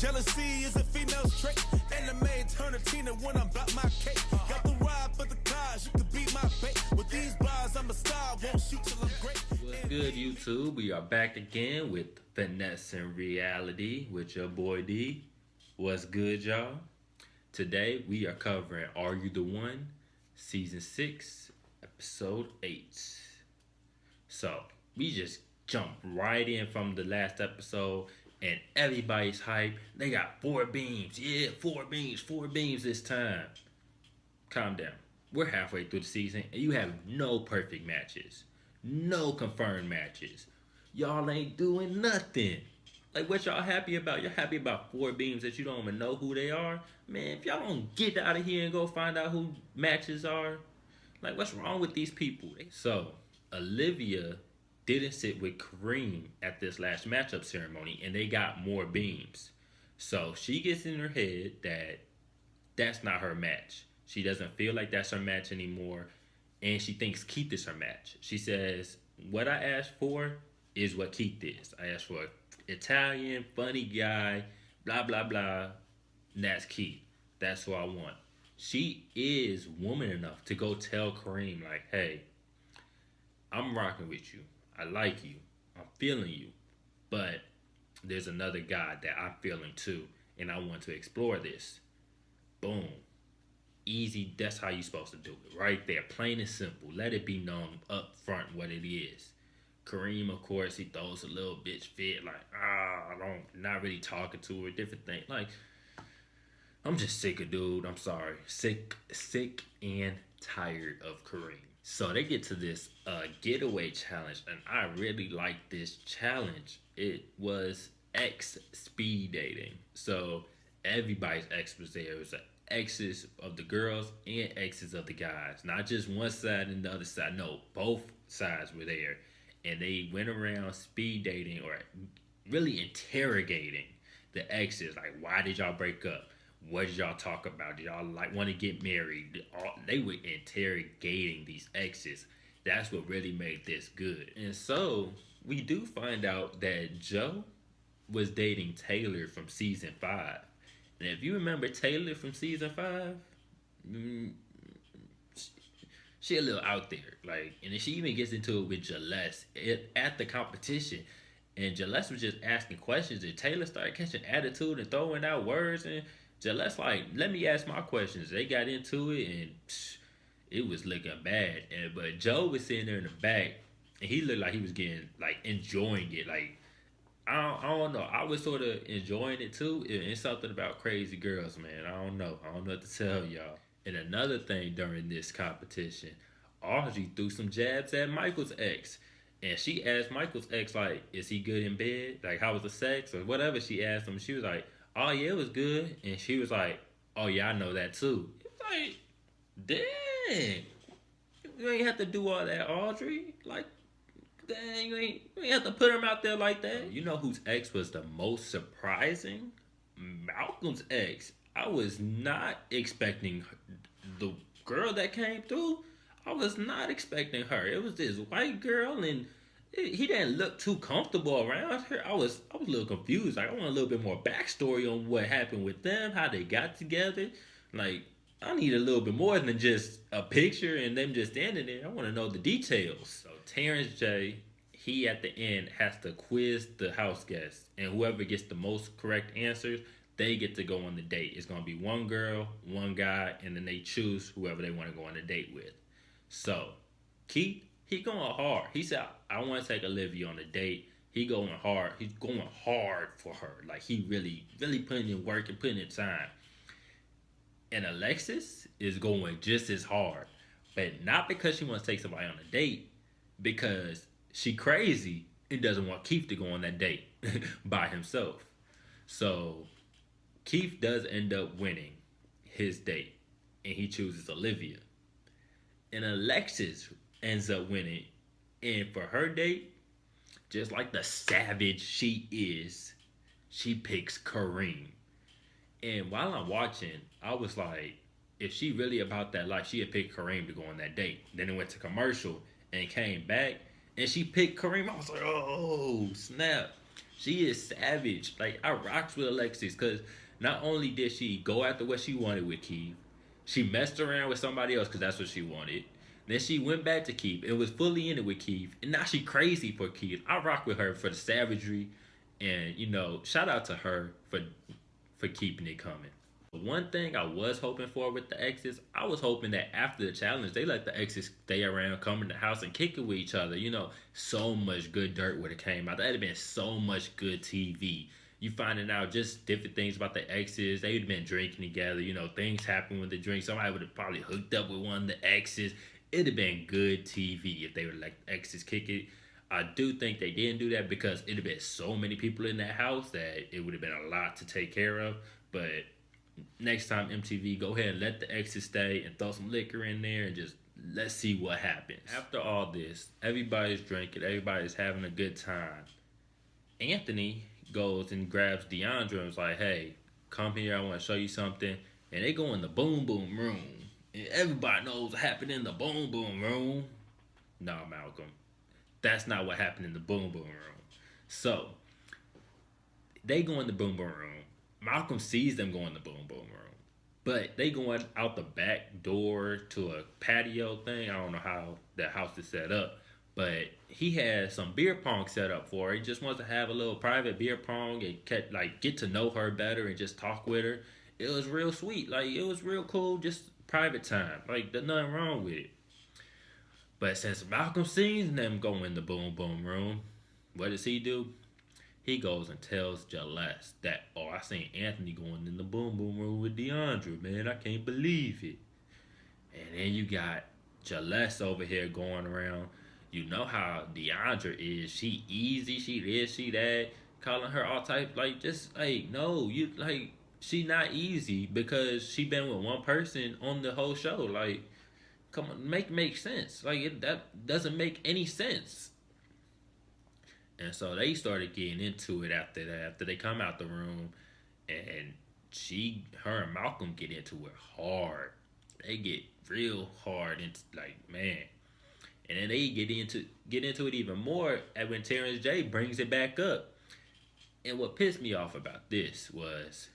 Jealousy is a female's trait. And the main turn a Tina when I'm about my cake. Got the ride for the cars, you can beat my bait. With these bars, I'm a star, won't shoot till I'm great. What's good, YouTube? We are back again with Finesse and Reality with your boy D. What's good, y'all? Today we are covering Are You the One? Season 6, Episode 8. So, we just jumped right in from the last episode and everybody's hype. They got 4 beams. Yeah, 4 beams this time. Calm down. We're halfway through the season and you have no perfect matches. No confirmed matches. Y'all ain't doing nothing. Like, what y'all happy about? You're happy about 4 beams that you don't even know who they are? Man, if y'all don't get out of here and go find out who matches are, like, what's wrong with these people? So, Olivia didn't sit with Kareem at this last matchup ceremony, and they got more beams. So, she gets in her head that that's not her match. She doesn't feel like that's her match anymore, and she thinks Keith is her match. She says, what I asked for is what Keith is. I asked for an Italian, funny guy, blah, blah, blah. And that's Keith. That's who I want. She is woman enough to go tell Kareem, like, hey, I'm rocking with you. I like you. I'm feeling you. But there's another guy that I'm feeling too, and I want to explore this. Boom. Easy. That's how you're supposed to do it. Right there. Plain and simple. Let it be known up front what it is. Kareem, of course, he throws a little bitch fit, like, not really talking to her, different thing. Like, I'm just sick of dude. I'm sorry. Sick and tired of Kareem. So they get to this getaway challenge, and I really like this challenge. It was ex speed dating. So everybody's ex was there. It was exes of the girls and exes of the guys. Not just one side and the other side. No, both sides were there. And they went around speed dating or really interrogating the exes. Like, why did y'all break up? What did y'all talk about? Did y'all want to get married? They were interrogating these exes. That's what really made this good. And so we do find out that Joe was dating Taylor from season 5. And if you remember Taylor from season 5, she a little out there, like, and then she even gets into it with Jaless at the competition, and Jaless was just asking questions, and Taylor started catching attitude and throwing out words, and Jaless like, let me ask my questions. They got into it, and it was looking bad. But Joe was sitting there in the back, and he looked like he was getting, like, enjoying it. Like, I don't know. I was sort of enjoying it too. It's something about crazy girls, man. I don't know what to tell y'all. And another thing during this competition, Audrey threw some jabs at Michael's ex. And she asked Michael's ex, like, is he good in bed? Like, how was the sex? Or whatever she asked him. She was like, oh, yeah, it was good. And she was like, oh, yeah, I know that too. It's like, dang. You ain't have to do all that, Audrey. Like, dang, you ain't have to put him out there like that. You know whose ex was the most surprising? Malcolm's ex. I was not expecting the girl that came through. I was not expecting her. It was this white girl, and he didn't look too comfortable around her. I was a little confused. Like, I want a little bit more backstory on what happened with them, how they got together. Like, I need a little bit more than just a picture and them just standing there. I want to know the details. So Terrence J, he at the end has to quiz the house guests, and whoever gets the most correct answers, they get to go on the date. It's going to be one girl, one guy, and then they choose whoever they want to go on a date with. So, Keith, he going hard. He said, I want to take Olivia on a date. He going hard. He's going hard for her. Like, he really, really putting in work and putting in time. And Alexis is going just as hard. But not because she wants to take somebody on a date. Because she crazy and doesn't want Keith to go on that date by himself. So Keith does end up winning his date, and he chooses Olivia. And Alexis ends up winning, and for her date, just like the savage she is, she picks Kareem. And while I'm watching, I was like, if she really about that life, she had picked Kareem to go on that date. Then it went to commercial and came back, and she picked Kareem. I was like, oh, snap. She is savage. Like I rocks with Alexis because not only did she go after what she wanted with Keith, she messed around with somebody else because that's what she wanted. Then she went back to Keith and was fully in it with Keith, and now she crazy for Keith. I rock with her for the savagery, and shout out to her for keeping it coming. One thing I was hoping for with the exes, I was hoping that after the challenge, they let the exes stay around, come in the house, and kick it with each other. So much good dirt would have came out. That'd have been so much good TV. You finding out just different things about the exes. They'd been drinking together. Things happen with the drink. Somebody would have probably hooked up with one of the exes. It'd have been good TV if they would let the exes kick it. I do think they didn't do that because it'd have been so many people in that house that it would have been a lot to take care of. But next time MTV, go ahead and let the exes stay and throw some liquor in there and just let's see what happens. After all this, everybody's drinking, everybody's having a good time. Anthony goes and grabs DeAndre and was like, hey, come here, I want to show you something. And they go in the boom boom room. And everybody knows what happened in the boom boom room. No, Malcolm. That's not what happened in the boom boom room. So, they go in the boom boom room. Malcolm sees them go in the boom boom room. But they going out the back door to a patio thing. I don't know how that house is set up. But he has some beer pong set up for her. He just wants to have a little private beer pong and get to know her better and just talk with her. It was real sweet. Like, it was real cool, just private time. Like, there's nothing wrong with it. But since Malcolm sees them go in the boom boom room, what does he do? He goes and tells Celeste that, I seen Anthony going in the boom boom room with DeAndre, man. I can't believe it. And then you got Celeste over here going around. You know how DeAndre is. She easy, she this, she that. Calling her all type, no, she not easy because she been with one person on the whole show. Like, come on, make sense. That doesn't make any sense. And so they started getting into it after that. After they come out the room, and her and Malcolm get into it hard. They get real hard into man. And then they get into it even more when Terrence J brings it back up. And what pissed me off about this was,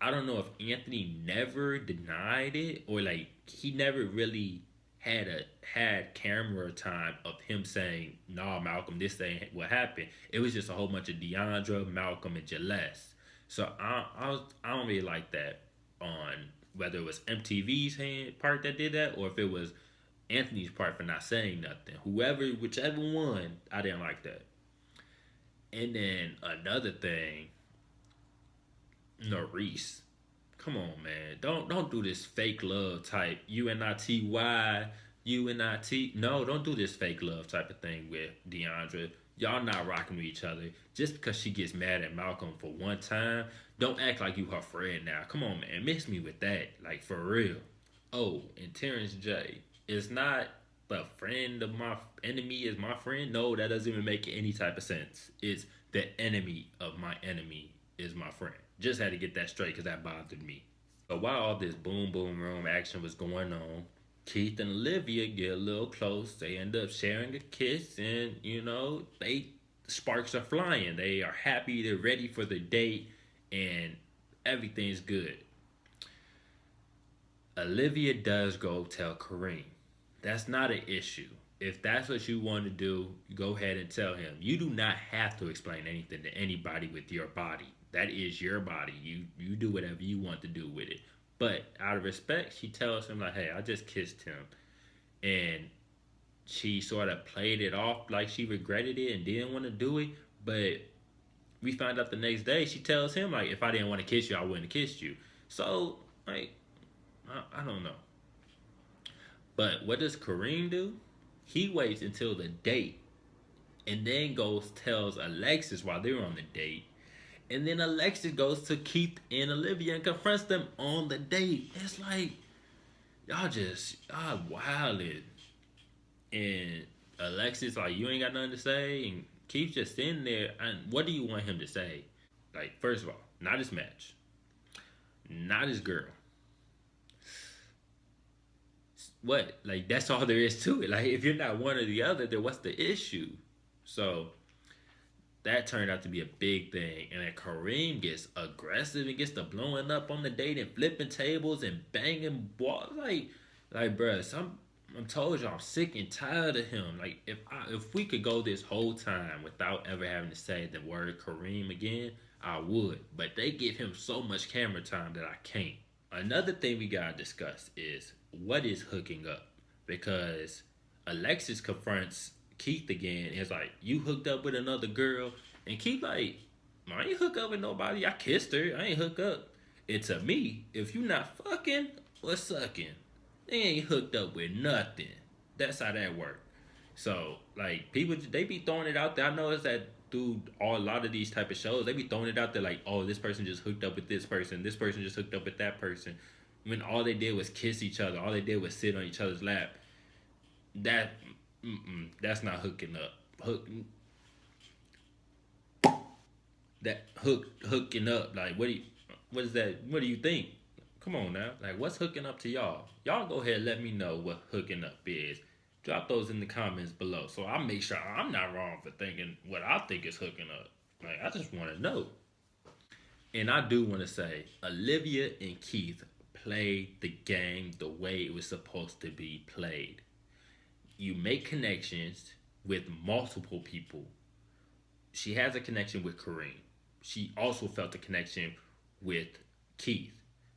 I don't know if Anthony never denied it or he never really had camera time of him saying, "Nah, Malcolm, this ain't what happened." It was just a whole bunch of DeAndre, Malcolm, and Celeste. So I don't really like that on whether it was MTV's part that did that or if it was Anthony's part for not saying nothing. Whichever one, I didn't like that. And then another thing, Norris. Come on, man. Don't do this fake love type UNITY, UNIT. No, don't do this fake love type of thing with DeAndre. Y'all not rocking with each other. Just because she gets mad at Malcolm for one time, don't act like you her friend now. Come on, man. Miss me with that. Like, for real. Oh, and Terrence J is not the friend of my enemy is my friend. No, that doesn't even make any type of sense. It's the enemy of my enemy is my friend. Just had to get that straight because that bothered me. But while all this boom boom room action was going on, Keith and Olivia get a little close. They end up sharing a kiss, and sparks are flying. They are happy. They're ready for the date, and everything's good. Olivia does go tell Kareem. That's not an issue. If that's what you want to do, go ahead and tell him. You do not have to explain anything to anybody with your body. That is your body. You do whatever you want to do with it. But out of respect, she tells him hey, I just kissed him. And she sort of played it off like she regretted it and didn't want to do it. But we find out the next day, she tells him if I didn't want to kiss you, I wouldn't have kissed you. So, I don't know. But what does Kareem do? He waits until the date and then tells Alexis while they're on the date. And then Alexis goes to Keith and Olivia and confronts them on the date. It's y'all wildin'. And Alexis you ain't got nothing to say. And Keith just sitting there. And what do you want him to say? First of all, not his match. Not his girl. What? That's all there is to it. If you're not one or the other, then what's the issue? So, That turned out to be a big thing. And then Kareem gets aggressive and gets to blowing up on the date and flipping tables and banging balls. Bruh, I'm told you I'm sick and tired of him. Like, if we could go this whole time without ever having to say the word Kareem again, I would. But they give him so much camera time that I can't. Another thing we gotta discuss is what is hooking up, because Alexis confronts Keith again. And it's like, you hooked up with another girl, and Keith like, I ain't hook up with nobody. I kissed her. I ain't hook up. And to me, if you not fucking or sucking, they ain't hooked up with nothing. That's how that work. So like, people, they be throwing it out there. I know it's that through a lot of these type of shows, they be throwing it out there like, oh, this person just hooked up with this person. This person just hooked up with that person. When all they did was kiss each other. All they did was sit on each other's lap. That's not hooking up. Hooking up. Like, what is that? What do you think? Come on now. Like, what's hooking up to y'all? Y'all go ahead and let me know what hooking up is. Drop those in the comments below, so I'll make sure I'm not wrong for thinking what I think is hooking up. Like, I just want to know. And I do want to say, Olivia and Keith played the game the way it was supposed to be played. You make connections with multiple people. She has a connection with Kareem. She also felt a connection with Keith.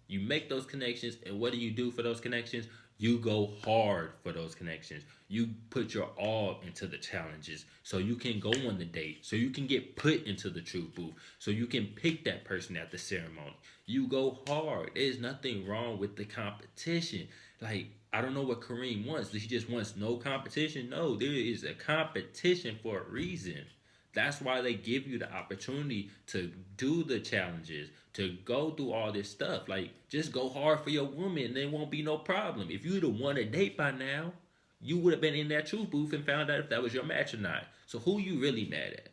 You make those connections, and what do you do for those connections? You go hard for those connections. You put your all into the challenges so you can go on the date, so you can get put into the truth booth, so you can pick that person at the ceremony. You go hard. There's nothing wrong with the competition. Like, I don't know what Kareem wants. He just wants no competition. No, there is a competition for a reason. That's why they give you the opportunity to do the challenges, to go through all this stuff. Like, just go hard for your woman and there won't be no problem. If you'd have won a date by now, you would have been in that truth booth and found out if that was your match or not. So who you really mad at?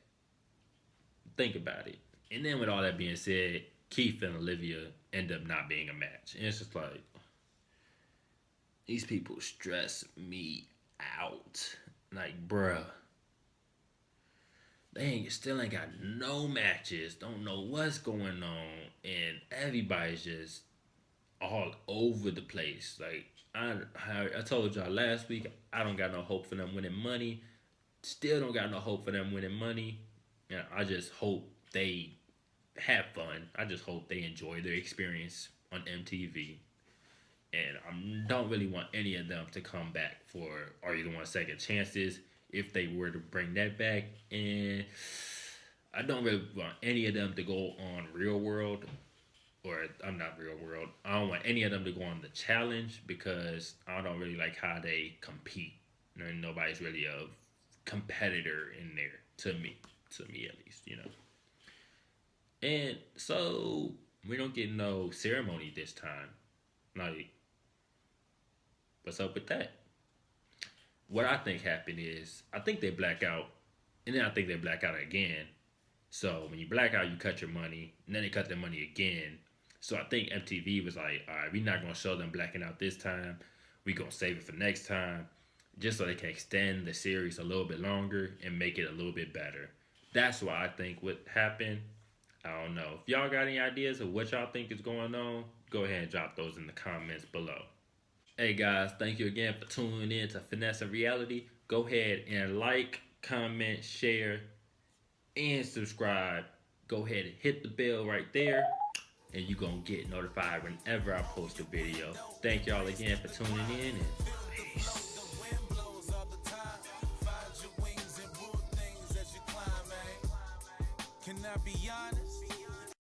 Think about it. And then with all that being said, Keith and Olivia end up not being a match. And it's just like, these people stress me out. Like, bruh. They still ain't got no matches, don't know what's going on, and everybody's just all over the place. Like, I told y'all last week, I don't got no hope for them winning money. Still don't got no hope for them winning money. And I just hope they have fun. I just hope they enjoy their experience on MTV. And I don't really want any of them to come back for Are You the One Second Chances, if they were to bring that back. And I don't really want any of them to go on Real World, or I'm not Real World. I don't want any of them to go on the challenge, because I don't really like how they compete. And nobody's really a competitor in there, to me at least, you know. And so we don't get no ceremony this time. Like, what's up with that? What I think happened is, I think they black out, and then I think they black out again. So when you black out, you cut your money, and then they cut their money again. So I think MTV was like, all right, we're not going to show them blacking out this time. We're going to save it for next time, just so they can extend the series a little bit longer and make it a little bit better. That's what I think would happen. I don't know. If y'all got any ideas of what y'all think is going on, go ahead and drop those in the comments below. Hey guys, thank you again for tuning in to Finesse and Reality. Go ahead and like, comment, share, and subscribe. Go ahead and hit the bell right there, and you're going to get notified whenever I post a video. Thank y'all again for tuning in, and peace. Can I be honest?